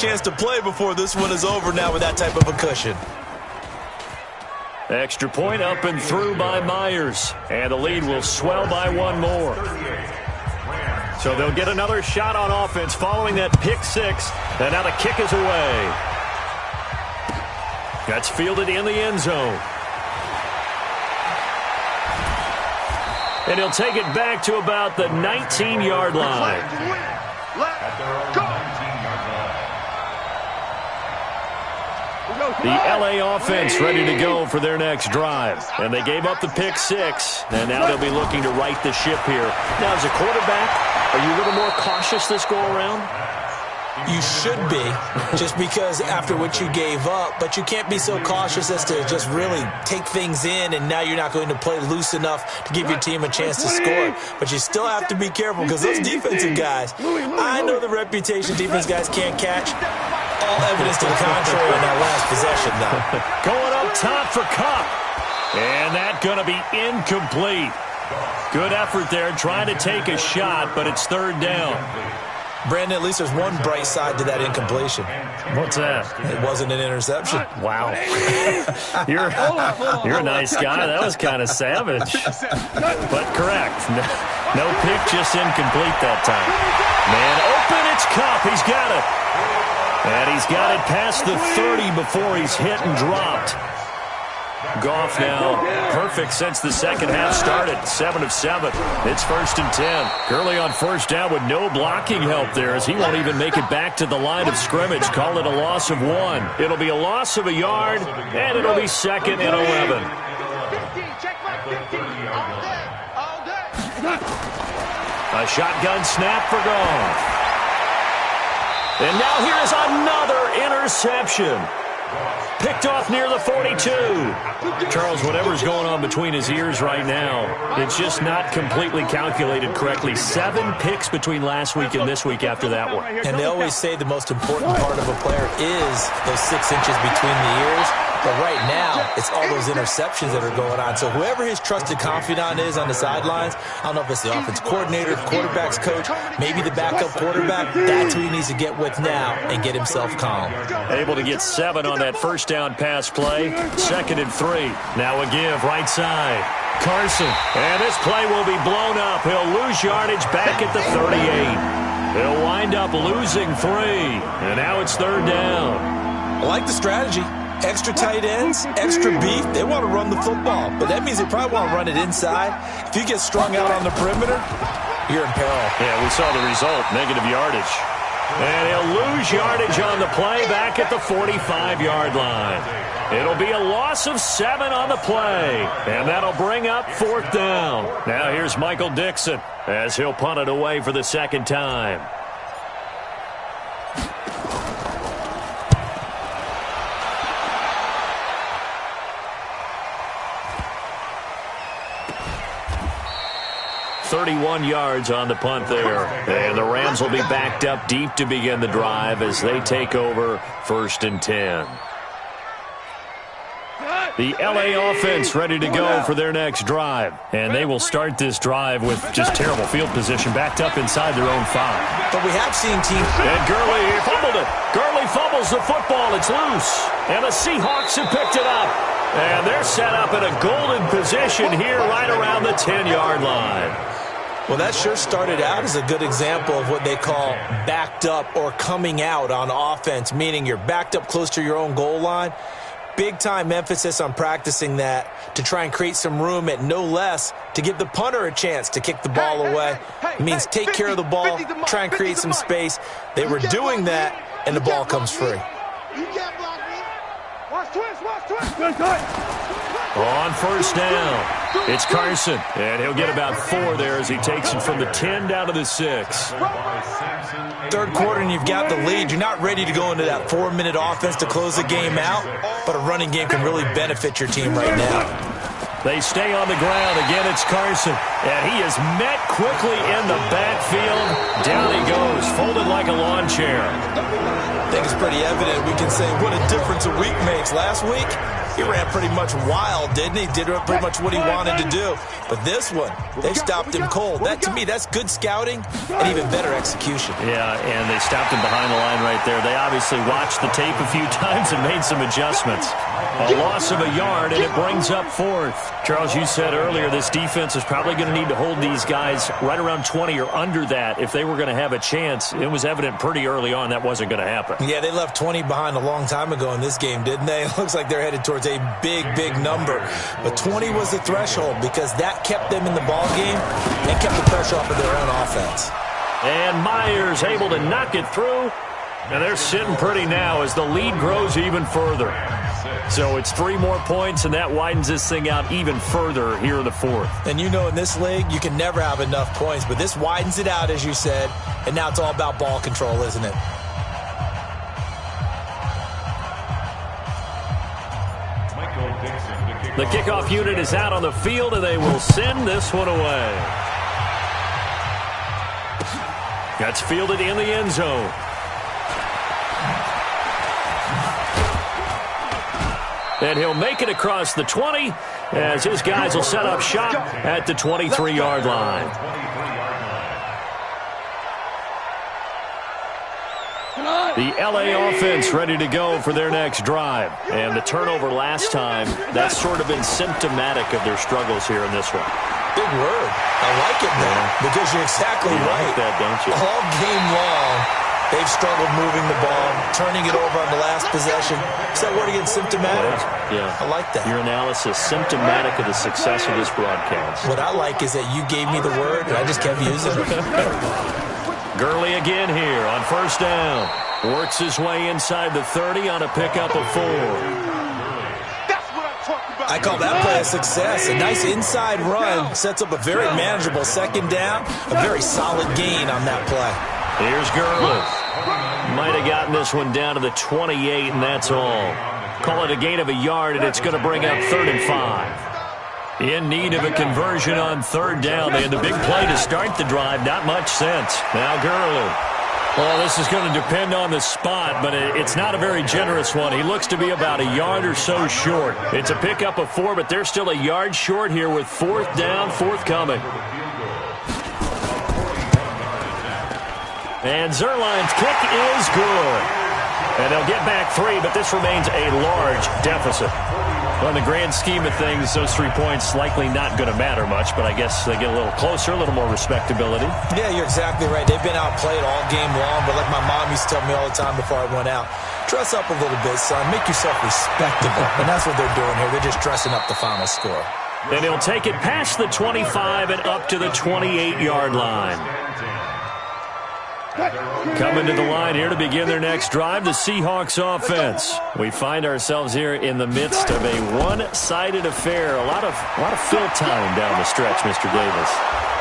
chance to play before this one is over now with that type of a cushion. Extra point up and through by Myers. And the lead will swell by one more. So they'll get another shot on offense following that pick six. And now the kick is away. That's fielded in the end zone. And he'll take it back to about the 19-yard line. The LA offense ready to go for their next drive. And they gave up the pick six. And now they'll be looking to right the ship here. Now, as a quarterback, are you a little more cautious this go-around? You should be, just because after what you gave up. But you can't be so cautious as to just really take things in, and now you're not going to play loose enough to give your team a chance to score. But you still have to be careful because those defensive guys, I know the reputation defense guys can't catch. All evidence to the contrary in that last possession, though. Going up top for Cup. And that going to be incomplete. Good effort there trying to take a shot, but it's third down. Brandon, at least there's one bright side to that incompletion. What's that? It wasn't an interception. Wow. You're a nice guy. That was kind of savage. But correct. No pick, just incomplete that time. Man open, it's Cup. He's got it. And he's got it past the 30 before he's hit and dropped. Goff now perfect since the second half started. 7 of 7. It's 1st and 10. Gurley on first down with no blocking help there as he won't even make it back to the line of scrimmage. Call it a loss of 1. It'll be a loss of a yard, and it'll be 2nd and 11. A shotgun snap for Goff. And now here's another interception. Picked off near the 42. Charles, whatever's going on between his ears right now, it's just not completely calculated correctly. 7 picks between last week and this week after that one. And they always say the most important part of a player is those 6 inches between the ears. But right now, it's all those interceptions that are going on. So whoever his trusted confidant is on the sidelines, I don't know if it's the offense coordinator, the quarterback's coach, maybe the backup quarterback, that's who he needs to get with now and get himself calm. Able to get 7 on that first down pass play. 2nd and 3. Now a give right side. Carson. And this play will be blown up. He'll lose yardage back at the 38. He'll wind up losing 3. And now it's 3rd down. I like the strategy. Extra tight ends, extra beef. They want to run the football, but that means they probably want to run it inside. If you get strung out on the perimeter, you're in peril. Yeah, we saw the result, negative yardage. And he'll lose yardage on the play back at the 45-yard line. It'll be a loss of 7 on the play, and that'll bring up 4th down. Now here's Michael Dixon as he'll punt it away for the 2nd time. .31 yards on the punt there. And the Rams will be backed up deep to begin the drive as they take over 1st and 10. The LA offense ready to go for their next drive. And they will start this drive with just terrible field position, backed up inside their own 5. But we have seen teams... And Gurley fumbled it. Gurley fumbles the football. It's loose. And the Seahawks have picked it up. And they're set up in a golden position here right around the 10-yard line. Well, that sure started out as a good example of what they call backed up or coming out on offense, meaning you're backed up close to your own goal line. Big-time emphasis on practicing that to try and create some room at no less to give the punter a chance to kick the ball away. It means take care of the ball, try and create some space. They were doing that, and the ball comes free. On first down, it's Carson, and he'll get about 4 there as he takes it from the 10 down to the 6. 3rd quarter, and you've got the lead. You're not ready to go into that 4-minute offense to close the game out, but a running game can really benefit your team right now. They stay on the ground. Again, it's Carson, and he is met quickly in the backfield. Down he goes, folded like a lawn chair. I think it's pretty evident. We can say what a difference a week makes. Last week, He ran pretty much wild, didn't he? Did pretty much what he wanted to do. But this one, they stopped him cold. That, to me, that's good scouting and even better execution. Yeah, and they stopped him behind the line right there. They obviously watched the tape a few times and made some adjustments. A loss of a yard, and it brings up fourth. Charles, you said earlier this defense is probably going to need to hold these guys right around 20 or under that if they were going to have a chance. It was evident pretty early on that wasn't going to happen. Yeah, they left 20 behind a long time ago in this game, didn't they? It looks like they're headed towards a big, big number. But 20 was the threshold because that kept them in the ball game and kept the pressure off of their own offense. And Myers able to knock it through. And they're sitting pretty now as the lead grows even further. So it's 3 more points, and that widens this thing out even further here in the fourth. And you know in this league, you can never have enough points, but this widens it out, as you said, and now it's all about ball control, isn't it? The kickoff unit is out on the field, and they will send this one away. That's fielded in the end zone. And he'll make it across the 20 as his guys will set up shop at the 23-yard line. The LA offense ready to go for their next drive. And the turnover last time, that's sort of been symptomatic of their struggles here in this one. Big word. I like it now because you're exactly right. Like that, don't you? All game long, they've struggled moving the ball, turning it over on the last possession. Is that word again, symptomatic? Yeah. I like that. Your analysis, symptomatic of the success of this broadcast. What I like is that you gave me the word, and I just kept using it. Gurley again here on first down. Works his way inside the 30 on a pickup of 4. I call that play a success. A nice inside run sets up a very manageable second down. A very solid gain on that play. Here's Gurley. Might have gotten this one down to the 28, and that's all. Call it a gain of a yard, and it's going to bring up 3rd and 5. In need of a conversion on 3rd down. They had the big play to start the drive. Not much sense. Now Gurley. Well, this is going to depend on the spot, but it's not a very generous one. He looks to be about a yard or so short. It's a pickup of 4, but they're still a yard short here with 4th down, forthcoming. And Zerline's kick is good. And they'll get back 3, but this remains a large deficit. Well, in the grand scheme of things, those 3 points likely not going to matter much, but I guess they get a little closer, a little more respectability. Yeah, you're exactly right. They've been outplayed all game long, but like my mom used to tell me all the time before I went out, dress up a little bit, son. Make yourself respectable. And that's what they're doing here. They're just dressing up the final score. And he'll take it past the 25 and up to the 28-yard line. Coming to the line here to begin their next drive, the Seahawks offense. We find ourselves here in the midst of a one-sided affair. A lot of fill time down the stretch, Mr. Davis.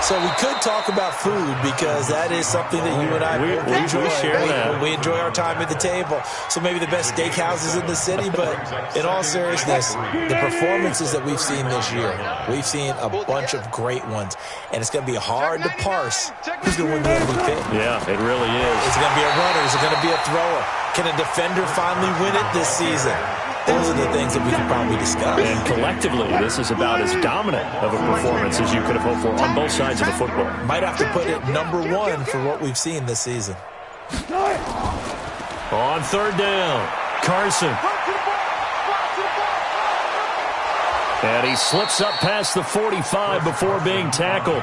So we could talk about food because that is something that you and I enjoy. We share that. We enjoy our time at the table. So maybe the best steakhouses in the city, but in all seriousness, the performances that we've seen this year, we've seen a bunch of great ones. And it's going to be hard to parse who's going to win the MVP. Yeah, it really is. Is it going to be a runner? Is it going to be a thrower? Can a defender finally win it this season? Those are the things that we can probably discuss. And collectively, this is about as dominant of a performance as you could have hoped for on both sides of the football. Might have to put it #1 for what we've seen this season. On 3rd down, Carson. And he slips up past the 45 before being tackled.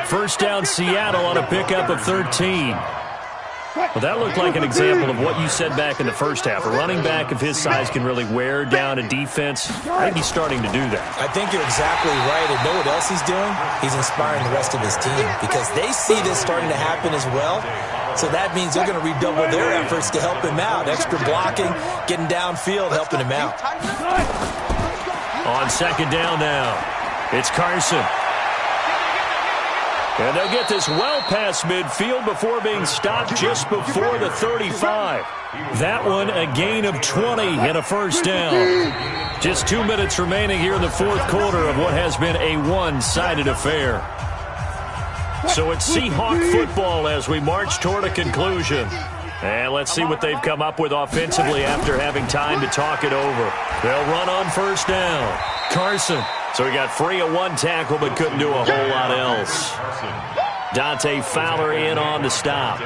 First down, Seattle on a pickup of 13. Well, that looked like an example of what you said back in the first half. A running back of his size can really wear down a defense. I think he's starting to do that. I think you're exactly right. And know what else he's doing? He's inspiring the rest of his team because they see this starting to happen as well. So that means they're going to redouble their efforts to help him out. Extra blocking, getting downfield, helping him out. On 2nd down now, it's Carson. And they'll get this well past midfield before being stopped just before the 35. That one a gain of 20 and a first down. Just 2 minutes remaining here in the 4th quarter of what has been a one-sided affair. So it's Seahawk football as we march toward a conclusion. And let's see what they've come up with offensively after having time to talk it over. They'll run on first down. Carson. So he got free of one tackle but couldn't do a whole lot else. Dante Fowler in on the stop.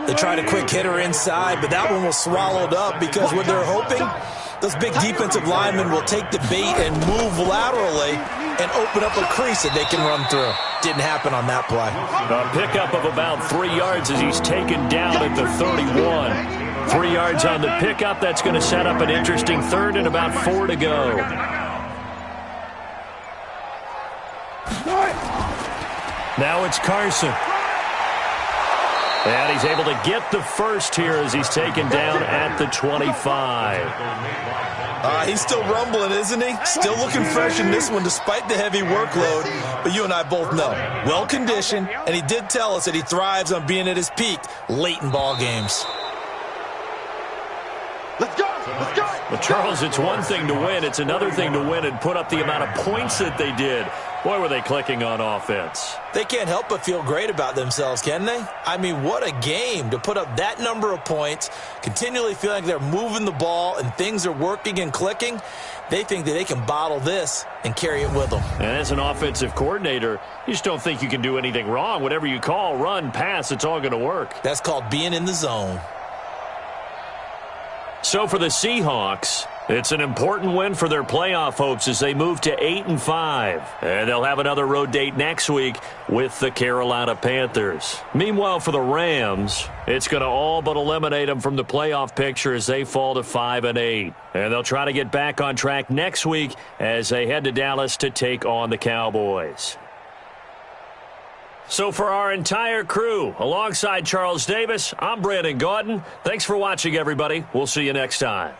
They tried a quick hitter inside, but that one was swallowed up because what they're hoping, those big defensive linemen will take the bait and move laterally and open up a crease that they can run through. Didn't happen on that play. A pickup of about 3 yards as he's taken down at the 31. 3 yards on the pickup. That's going to set up an interesting third and about 4 to go. Now it's Carson. And he's able to get the first here as he's taken down at the 25. He's still rumbling, isn't he? Still looking fresh in this one despite the heavy workload. But you and I both know, well-conditioned, and he did tell us that he thrives on being at his peak late in ball games. Let's go! Let's go! But, Charles, it's one thing to win. It's another thing to win and put up the amount of points that they did. Boy, were they clicking on offense. They can't help but feel great about themselves, can they? I mean, what a game to put up that number of points, continually feeling like they're moving the ball and things are working and clicking. They think that they can bottle this and carry it with them. And as an offensive coordinator, you just don't think you can do anything wrong. Whatever you call, run, pass, it's all going to work. That's called being in the zone. So for the Seahawks, it's an important win for their playoff hopes as they move to 8-5. And they'll have another road date next week with the Carolina Panthers. Meanwhile, for the Rams, it's going to all but eliminate them from the playoff picture as they fall to 5-8. And they'll try to get back on track next week as they head to Dallas to take on the Cowboys. So for our entire crew, alongside Charles Davis, I'm Brandon Gaudin. Thanks for watching, everybody. We'll see you next time.